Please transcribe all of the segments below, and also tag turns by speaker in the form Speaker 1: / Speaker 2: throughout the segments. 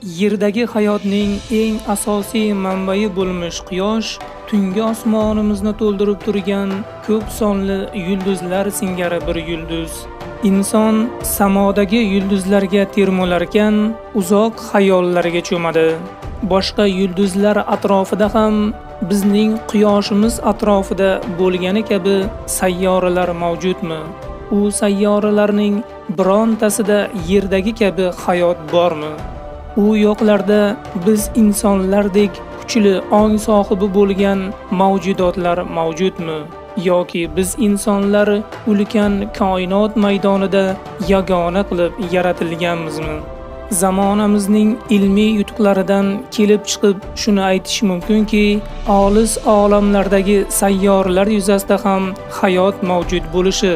Speaker 1: Yerdagi hayotning eng asosiy manbai bo'lmish Quyosh, tungi osmonimizni to'ldirib turgan ko'p sonli yulduzlar singari bir yulduz. Inson samodagi yulduzlarga termularkan, uzoq xayollarga cho'madi. Boshqa yulduzlar atrofida ham bizning Quyoshimiz atrofida bo'lgani kabi sayyoralar mavjudmi? U sayyoralarning birontasida yerdagi kabi hayot bormi? U yo'qlarda biz insonlardek kuchli ong sohibi bo'lgan mavjudotlar mavjudmi? Yoki biz insonlar ulkan koinot maydonida yagona qilib yaratilganmizmi? Zamonamizning ilmiy yutuqlaridan kelib chiqib shuni aytish mumkinki, olis olamlardagi sayyoralar yuzasida ham hayot mavjud bo'lishi,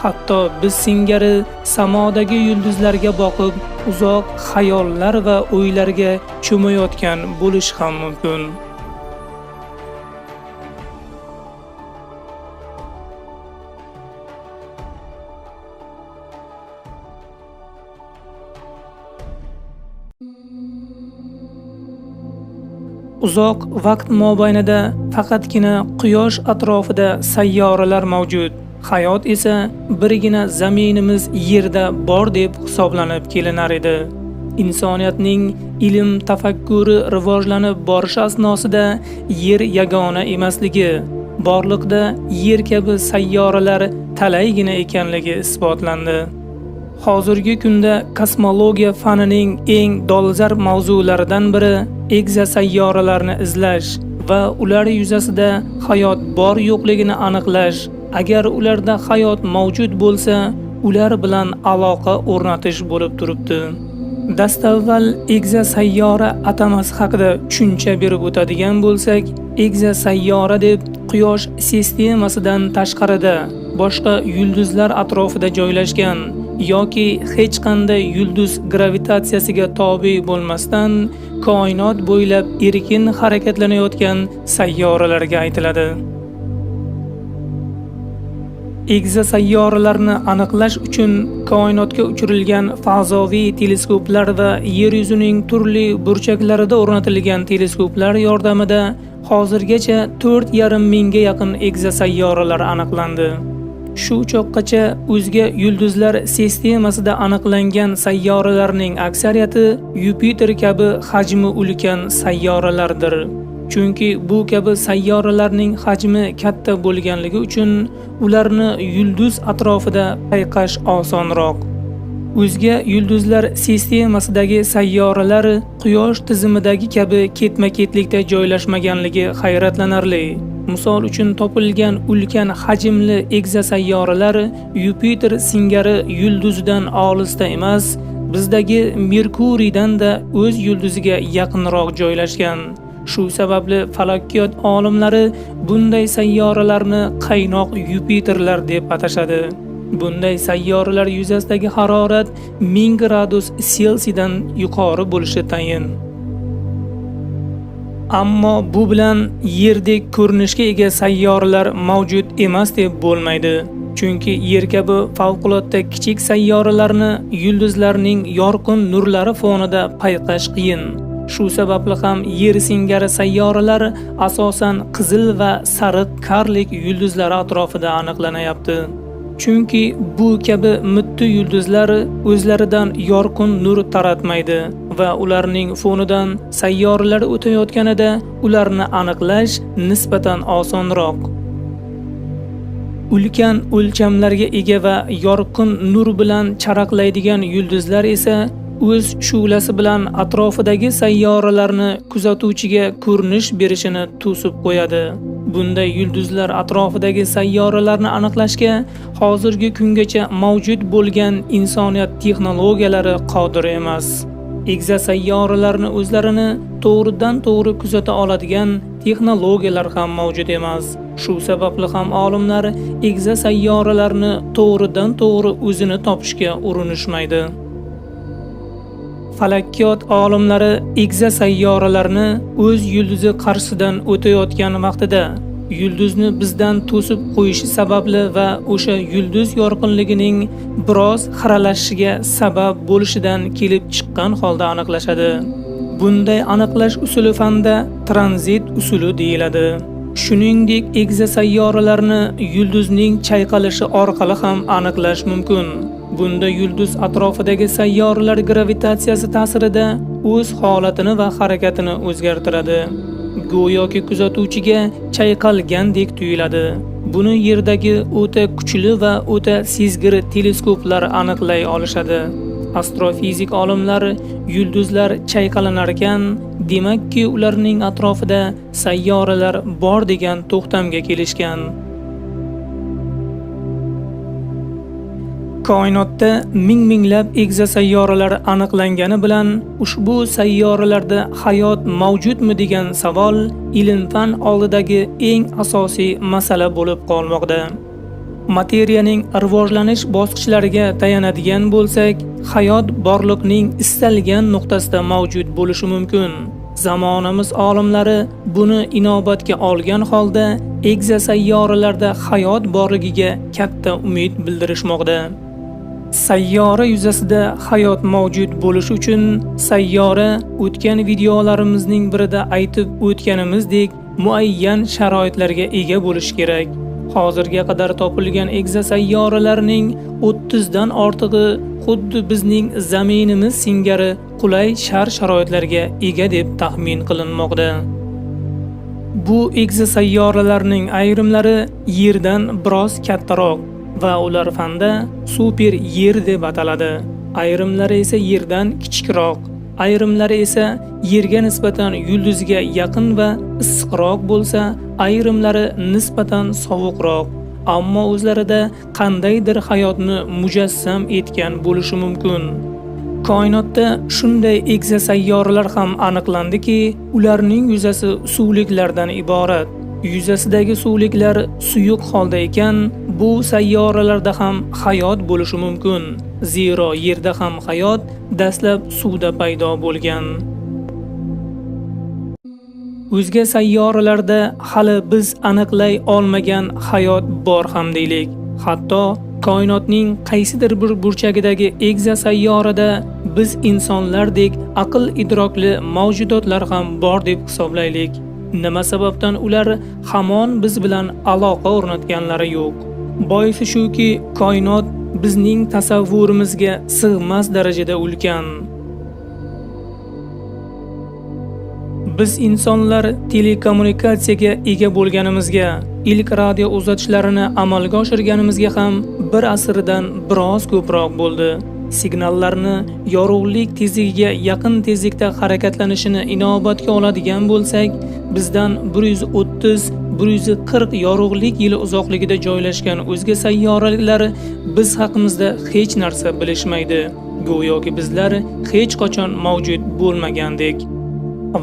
Speaker 1: hatto biz singari samodagi yulduzlarga boqib uzoq xayollar va o'ylarga cho'mayotgan bo'lish ham mumkin. Uzoq vaqt mobaynida faqatgina Quyosh atrofida sayyoralar mavjud. Hayot esa birgina zaminimiz Yerda bor deb hisoblanib kelinar edi. Insoniyatning ilm tafakkuri rivojlanib borishi asnosida Yer yagona emasligi, borliqda Yer kabi sayyoralar talaygina ekanligi isbotlandi. Hozirgi kunda kosmologiya fanining eng dolzarb mavzularidan biri egzosayyoralarni izlash va ular yuzasida hayot bor yo'qligini aniqlash. Agar ularda hayot mavjud bo'lsa, ular bilan aloqa o'rnatish bo'lib turibdi. Dastavval egzosayyora atamasi haqida tushuncha berib o'tadigan bo'lsak, egzosayyora deb Quyosh sistemasidan tashqarida boshqa yulduzlar atrofida joylashgan yoki hech qanday yulduz gravitatsiyasiga tobe bo'lmasdan koinot bo'ylab erkin harakatlanayotgan sayyoralarga aytiladi. Egzosayyoralarni aniqlash uchun koinotga uchirilgan fazoviy teleskoplar va yer yuzining turli burchaklarida o'rnatilgan teleskoplar yordamida hozirgacha 4,5 mingga yaqin egzosayyoralar aniqlandi. Shu choqqacha o'zga yulduzlar sistemasida aniqlangan sayyoralarning aksariyati Yupiter kabi hajmi ulkan sayyoralardir. Chunki bu kabi sayyoralarning hajmi katta bo'lganligi uchun ularni yulduz atrofida payqash osonroq. O'zga yulduzlar sistemasidagi sayyoralar Quyosh tizimidagi kabi ketma-ketlikda joylashmaganligi hayratlanarli. Misol uchun topilgan ulkan hajmli egzosayyoralar Yupiter singari yulduzidan olisda emas, bizdagi Merkuriydan da o'z yulduziga yaqinroq joylashgan. Shu sababli falokiyot olimlari bunday sayyoralarni qaynoq Yupiterlar deb atashadi. Bunday sayyoralar yuzasidagi harorat 1000 gradus Selsiyadan yuqori bo'lishi tayin. Ammo bu bilan Yerdek ko'rinishga ega sayyoralar mavjud emas deb bo'lmaydi. Chunki Yer kabi favqulodda kichik sayyoralarni yulduzlarning yorqin nurlari fonida payqash qiyin. Shu sababli ham Yer singari sayyoralar asosan qizil va sariq karlik yulduzlar atrofida aniqlanayapti. Chunki bu kabi mitti yulduzlar o'zlaridan yorqin nur taratmaydi va ularning fonidan sayyoralar o'tayotganida ularni aniqlash nisbatan osonroq. Ulkan o'lchamlarga ega va yorqin nur bilan charaqlaydigan yulduzlar esa o'z shu'lasi bilan atrofidagi sayyoralarni kuzatuvchiga ko'rinish berishini to'sib qo'yadi. Bunday yulduzlar atrofidagi sayyoralarni aniqlashga hozirgi kungacha mavjud bo'lgan insoniyat texnologiyalari qodir emas. Egzosayyoralarni o'zlarini to'g'ridan-to'g'ri kuzata oladigan texnologiyalar ham mavjud emas. Shu sababli ham olimlar egzosayyoralarni to'g'ridan-to'g'ri o'zini topishga urinishmaydi. Falakiyot olimlari egzosayyoralarni o'z yulduzi qarshisidan o'tayotgan vaqtida yulduzni bizdan to'sib qo'yishi sababli va o'sha yulduz yorqinligining biroz xiralashishiga sabab bo'lishidan kelib chiqqan holda aniqlashadi. Bunday aniqlash usuli fanda tranzit usuli deyiladi. Shuningdek, egzosayyoralarni yulduzning chayqalishi orqali ham aniqlash mumkin. Bunda yulduz atrofidagi sayyoralar gravitatsiyasi ta'sirida o'z holatini va harakatini o'zgartiradi. Go'yoki kuzatuvchiga chayqalgandek tuyuladi. Buni Yerdagi o'ta kuchli va o'ta sezgir teleskoplar aniqlay olishadi. Astrofizik olimlar yulduzlar chayqalanar ekan, demakki ularning atrofida sayyoralar bor degan to'xtamga kelishgan. Koinotda ming-minglab egzosayyoralar aniqlangani bilan ushbu sayyoralarda hayot mavjudmi degan savol ilm-fan oldidagi eng asosiy masala bo'lib qolmoqda. Materiyaning rivojlanish bosqichlariga tayanadigan bo'lsak, hayot borliqning istalgan nuqtasida mavjud bo'lishi mumkin. Zamonamiz olimlari buni inobatga olgan holda egzosayyoralarda hayot borligiga katta umid bildirishmoqda. Sayyora yuzasida hayot mavjud bo'lishi uchun sayyora o'tgan videolarimizning birida aytib o'tganimizdek muayyan sharoitlarga ega bo'lishi kerak. Hozirga qadar topilgan egzosayyoralarning 30 dan ortig'i xuddi bizning zaminimiz singari qulay shart-sharoitlarga ega deb taxmin qilinmoqda. Bu egzosayyoralarning ayrimlari Yerdan biroz kattaroq va ular fanda super Yer deb ataladi. Ayrimlari esa Yerdan kichikroq, ayrimlari esa Yerga nisbatan yulduzga yaqin va issiqroq bo'lsa, ayrimlari nisbatan sovuqroq, ammo o'zlarida qandaydir hayotni mujassam etgan bo'lishi mumkin. Koinotda shunday egzosayyoralar ham aniqlandiki, ularning yuzasi suvliklardan iborat. Yuzasidagi suvliklar suyuq holda ekan, bu sayyoralarda ham hayot bo'lishi mumkin. Zero Yerda ham hayot dastlab suvda paydo bo'lgan. O'zga sayyoralarda hali biz aniqlay olmagan hayot bor ham deylik. Hatto koinotning qaysidir bir burchagidagi egzosayyorada biz insonlardek aql idrokli mavjudotlar ham bor deb hisoblaylik. Nima sababdan ular hamon biz bilan aloqa o'rnatganlari yo'q? Boisi shuki, koinot bizning tasavvurimizga sig'mas darajada ulkan. Biz insonlar telekommunikatsiyaga ega bo'lganimizga, ilk radio uzatishlarini amalga oshirganimizga ham bir asrdan biroz ko'proq bo'ldi. Signallarni yorug'lik tezligiga yaqin tezlikda harakatlanishini inobatga oladigan bo'lsak, bizdan 130-140 yorug'lik yili uzoqligida joylashgan o'zga sayyoralar biz haqimizda hech narsa bilishmaydi. Go'yoki bizlar hech qachon mavjud bo'lmagandek.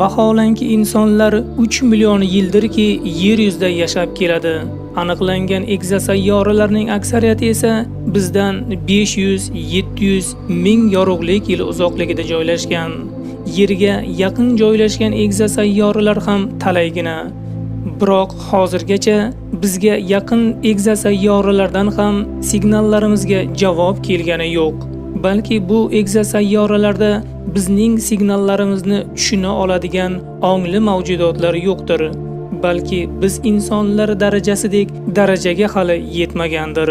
Speaker 1: Vaholanki insonlar 3 million yildirki yer yuzida yashab keladi. Aniqlangan egzosayyoralarning aksariyati esa bizdan 500-700 ming yorug'lik yil uzoqligida joylashgan. Yerga yaqin joylashgan egzosayyoralar ham talaygina. Biroq hozirgacha bizga yaqin egzosayyoralardan ham signallarimizga javob kelgani yo'q. Balki bu egzosayyoralarda bizning signallarimizni tushuna oladigan ongli mavjudotlar yo'qdir. Balki biz insonlar darajasidek darajaga hali yetmagandir.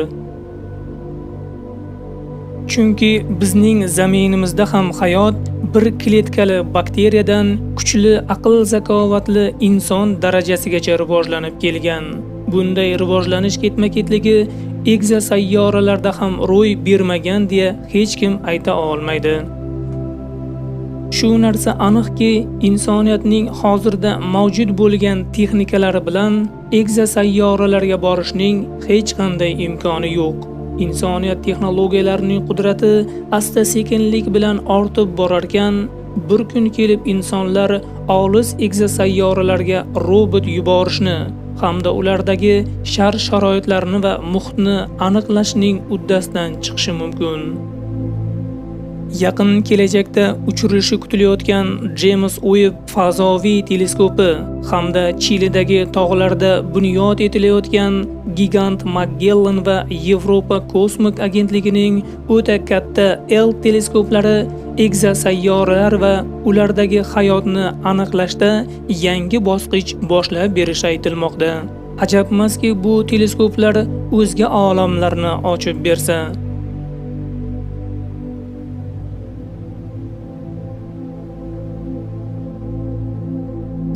Speaker 1: Chunki bizning zaminimizda ham hayot bir kletkali bakteriyadan kuchli aql zakovatli inson darajasigacha rivojlanib kelgan. Bunday rivojlanish ketma-ketligi egzosayyoralarda ham ro'y bermagan deya hech kim ayta olmaydi. Shu narsa aniqki, insoniyatning hozirda mavjud bo'lgan texnikalari bilan egzosayyoralarga borishning hech qanday imkoni yo'q. Insoniyat texnologiyalarining qudrati asta-sekinlik bilan ortib borar ekan, bir kun kelib insonlar olis egzosayyoralarga robot yuborishni hamda ulardagi shart-sharoitlarni va muhitni aniqlashning uddasidan chiqishi mumkin. Yaqin kelajakda uchirilishi kutilayotgan James Webb fazoviy teleskopi hamda Chilidagi tog'larda bunyod etilayotgan Gigant Magellan va Yevropa kosmik agentligining o'ta katta L teleskoplari egzosayyoralar va ulardagi hayotni aniqlashda yangi bosqich boshlab berishi aytilmoqda. Ajabmaski, bu teleskoplar o'zga olamlarni ochib bersa.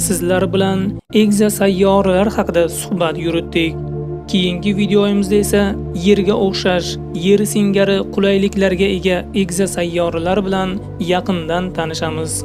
Speaker 1: Sizlar bilan egzosayyoralar haqida suhbat yuritdik. Keyingi videoyimizda esa Yerga o'xshash, yer singari qulayliklarga ega egzosayyoralar bilan yaqindan tanishamiz.